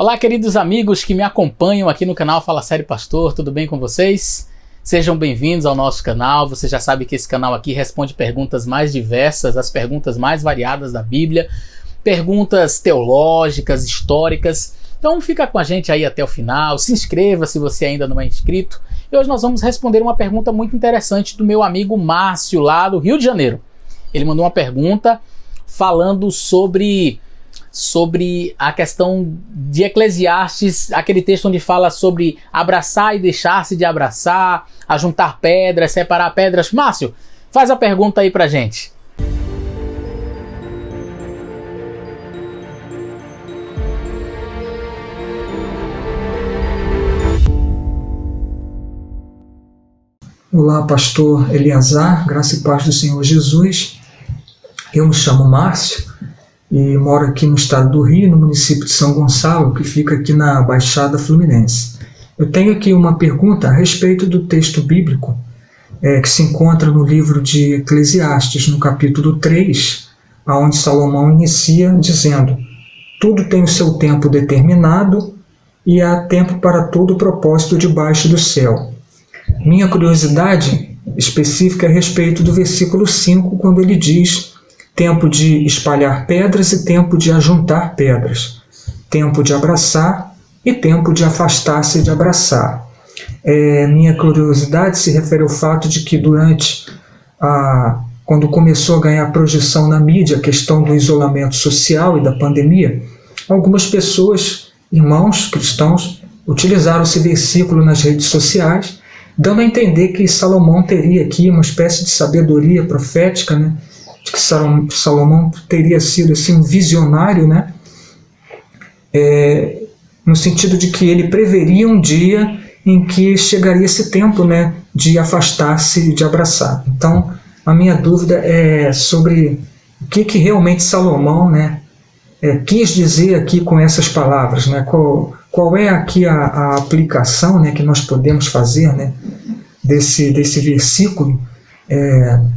Olá, queridos amigos que me acompanham aqui no canal Fala Sério Pastor, tudo bem com vocês? Sejam bem-vindos ao nosso canal. Você já sabe que esse canal aqui responde perguntas mais diversas, as perguntas mais variadas da Bíblia, perguntas teológicas, históricas. Então fica com a gente aí até o final, se inscreva se você ainda não é inscrito. E hoje nós vamos responder uma pergunta muito interessante do meu amigo Márcio, lá do Rio de Janeiro. Ele mandou uma pergunta falando sobre a questão de Eclesiastes, aquele texto onde fala sobre abraçar e deixar-se de abraçar, ajuntar pedras, separar pedras. Márcio, faz a pergunta aí pra gente. Olá, pastor Eliazar, graça e paz do Senhor Jesus. Eu me chamo Márcio e moro aqui no estado do Rio, no município de São Gonçalo, que fica aqui na Baixada Fluminense. Eu tenho aqui uma pergunta a respeito do texto bíblico que se encontra no livro de Eclesiastes, no capítulo 3, onde Salomão inicia dizendo: tudo tem o seu tempo determinado e há tempo para todo propósito debaixo do céu. Minha curiosidade específica é a respeito do versículo 5, quando ele diz: tempo de espalhar pedras e tempo de ajuntar pedras, tempo de abraçar e tempo de afastar-se de abraçar. Minha curiosidade se refere ao fato de que quando começou a ganhar projeção na mídia a questão do isolamento social e da pandemia, algumas pessoas, irmãos cristãos, utilizaram esse versículo nas redes sociais, dando a entender que Salomão teria aqui uma espécie de sabedoria profética, né? De que Salomão teria sido assim, um visionário, né? No sentido de que ele preveria um dia em que chegaria esse tempo, né, de afastar-se de abraçar. Então, a minha dúvida é sobre o que realmente Salomão, né, quis dizer aqui com essas palavras, né? Qual é aqui a aplicação, né, que nós podemos fazer, né, desse versículo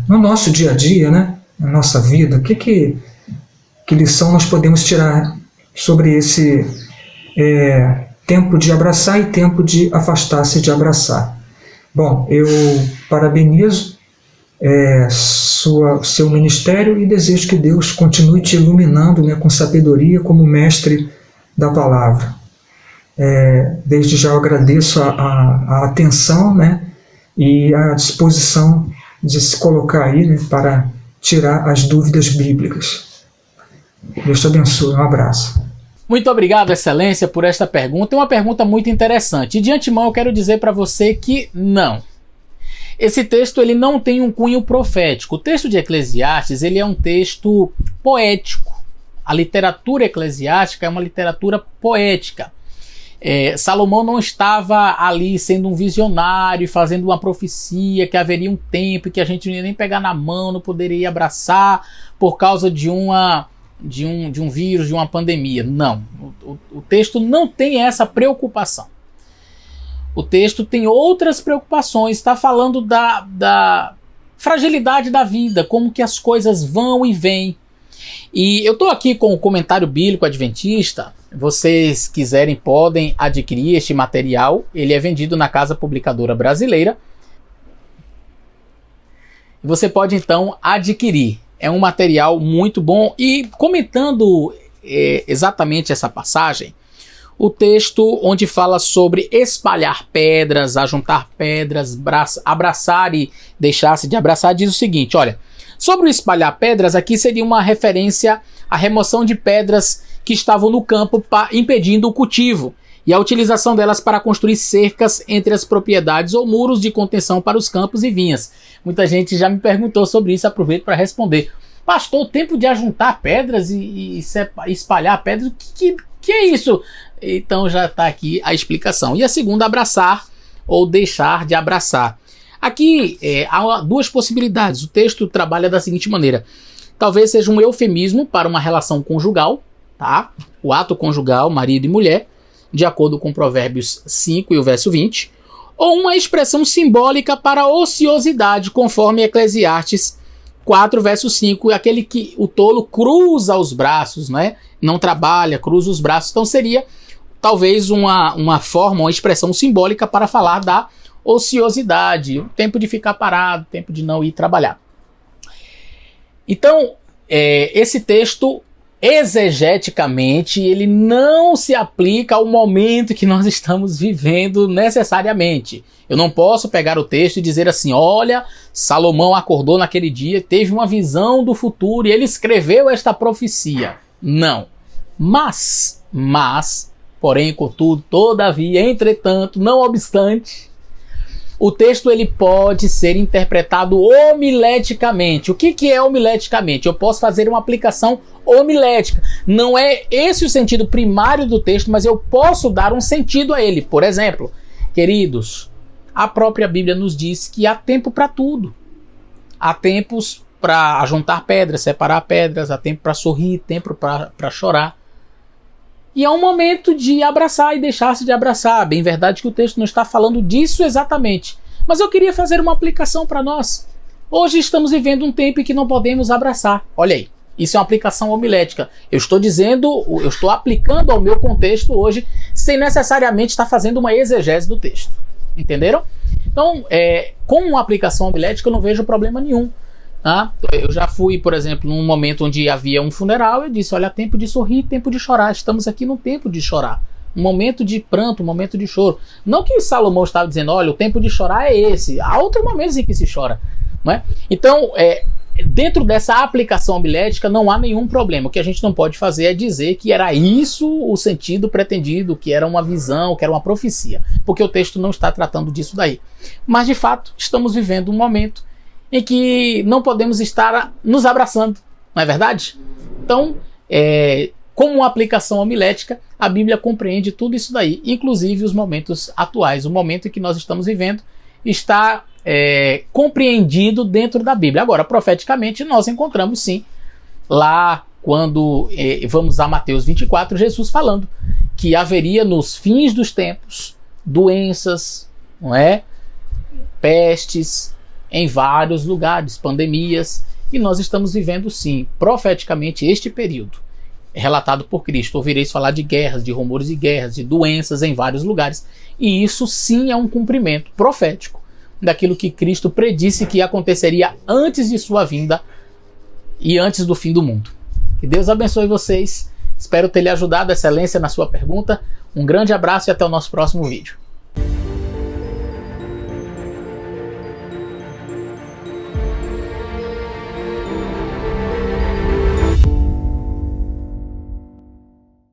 no nosso dia a dia, né? Na nossa vida, que lição nós podemos tirar sobre esse tempo de abraçar e tempo de afastar-se de abraçar? Bom, eu parabenizo seu ministério e desejo que Deus continue te iluminando, né, com sabedoria como mestre da palavra. Desde já eu agradeço a atenção, né, e a disposição de se colocar aí, né, para tirar as dúvidas bíblicas. Deus te abençoe, um abraço. Muito obrigado, Excelência, por esta pergunta. É uma pergunta muito interessante. E de antemão eu quero dizer para você que não. Esse texto ele não tem um cunho profético. O texto de Eclesiastes ele é um texto poético. A literatura eclesiástica é uma literatura poética. Salomão não estava ali sendo um visionário, fazendo uma profecia que haveria um tempo que a gente não ia nem pegar na mão, não poderia abraçar por causa de um vírus, de uma pandemia. Não, o texto não tem essa preocupação. O texto tem outras preocupações, está falando da fragilidade da vida, como que as coisas vão e vêm. E eu estou aqui com o comentário bíblico adventista. Vocês quiserem podem adquirir este material. Ele é vendido na Casa Publicadora Brasileira. Você pode então adquirir. É um material muito bom. E comentando exatamente essa passagem, o texto onde fala sobre espalhar pedras, ajuntar pedras, abraçar e deixar-se de abraçar, diz o seguinte: olha, sobre o espalhar pedras, aqui seria uma referência à remoção de pedras que estavam no campo impedindo o cultivo e a utilização delas para construir cercas entre as propriedades ou muros de contenção para os campos e vinhas. Muita gente já me perguntou sobre isso, aproveito para responder. Pastor, o tempo de ajuntar pedras e espalhar pedras, o que é isso? Então já está aqui a explicação. E a segunda, abraçar ou deixar de abraçar. Aqui há duas possibilidades. O texto trabalha da seguinte maneira: talvez seja um eufemismo para uma relação conjugal, tá? O ato conjugal, marido e mulher, de acordo com Provérbios 5 e o verso 20, ou uma expressão simbólica para a ociosidade, conforme Eclesiastes 4, verso 5, aquele que o tolo cruza os braços, né? Não trabalha, cruza os braços. Então seria talvez uma forma, uma expressão simbólica para falar da ociosidade, o tempo de ficar parado, o tempo de não ir trabalhar. Então, esse texto, exegeticamente, ele não se aplica ao momento que nós estamos vivendo necessariamente. Eu não posso pegar o texto e dizer assim, olha, Salomão acordou naquele dia, teve uma visão do futuro e ele escreveu esta profecia. Não. Mas, porém, contudo, todavia, entretanto, não obstante, o texto ele pode ser interpretado homileticamente. O que é homileticamente? Eu posso fazer uma aplicação homilética. Não é esse o sentido primário do texto, mas eu posso dar um sentido a ele. Por exemplo, queridos, a própria Bíblia nos diz que há tempo para tudo. Há tempos para juntar pedras, separar pedras, há tempo para sorrir, tempo para chorar. E é um momento de abraçar e deixar-se de abraçar. Bem verdade que o texto não está falando disso exatamente. Mas eu queria fazer uma aplicação para nós. Hoje estamos vivendo um tempo em que não podemos abraçar. Olha aí, isso é uma aplicação homilética. Eu estou aplicando ao meu contexto hoje, sem necessariamente estar fazendo uma exegese do texto. Entenderam? Então, com uma aplicação homilética eu não vejo problema nenhum. Eu já fui, por exemplo, num momento onde havia um funeral, eu disse, olha, tempo de sorrir, tempo de chorar, estamos aqui num tempo de chorar, um momento de pranto, um momento de choro. Não que Salomão estava dizendo, olha, o tempo de chorar é esse, há outros momentos em que se chora, não é? Então, dentro dessa aplicação homilética não há nenhum problema. O que a gente não pode fazer é dizer que era isso o sentido pretendido, que era uma visão, que era uma profecia, porque o texto não está tratando disso daí. Mas, de fato, estamos vivendo um momento em que não podemos estar nos abraçando, não é verdade? Então, como uma aplicação homilética, a Bíblia compreende tudo isso daí, inclusive os momentos atuais. O momento em que nós estamos vivendo está compreendido dentro da Bíblia. Agora, profeticamente, nós encontramos sim, lá quando vamos a Mateus 24, Jesus falando que haveria nos fins dos tempos doenças, não é? Pestes, em vários lugares, pandemias, e nós estamos vivendo sim, profeticamente, este período relatado por Cristo. Ouvireis falar de guerras, de rumores de guerras, de doenças em vários lugares, e isso sim é um cumprimento profético daquilo que Cristo predisse que aconteceria antes de sua vinda e antes do fim do mundo. Que Deus abençoe vocês, espero ter lhe ajudado, excelência, na sua pergunta. Um grande abraço e até o nosso próximo vídeo.